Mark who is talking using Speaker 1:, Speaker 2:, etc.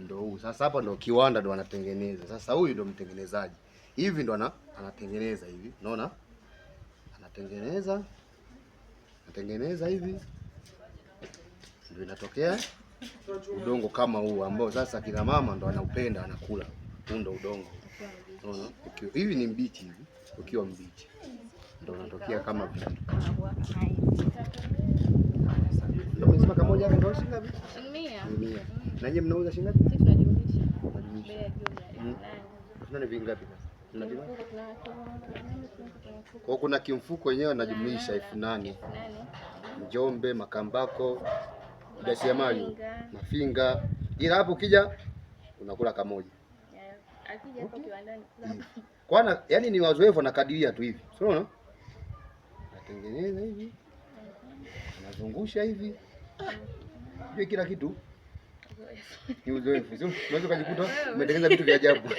Speaker 1: Ndio huu. Sasa hapa ndio kiwanda ndio anatengeneza. Sasa huyu ndio mtengenezaji. Hivi ndio anatengeneza hivi. Unaona? Anatengeneza hivi. Ndio inatokea udongo kama huu ambao sasa kina mama ndo anaupenda, anakula. Huu ndo udongo. Unaona? Hivi ni mbichi hivi. Ukiwa mbichi ndio unatokea kama vitu. Ndio mzima kamoja ndio shilingi ngapi? Shilingi 100. Na nyinyi mnauza shilingi ngapi?
Speaker 2: Sisi tunajumlisha. Bei ya jumla.
Speaker 1: Tuna vingapi sasa? Kwa kuna kimfuko wenyewe anajumlisha 8,000. Njombe, Makambako, Dasiamali, Mafinga. Ila hapo ukija unakula kamoja.
Speaker 2: Akija hapo kiwandani kula.
Speaker 1: Kwana yani ni wazoefu na kadiria tu hivi. Unaona? Natengeneza hivi. Anazungusha hivi. Ndio kila kitu. Ni uzoefu. Sio unaweza kujikuta umetengeneza vitu vya ajabu.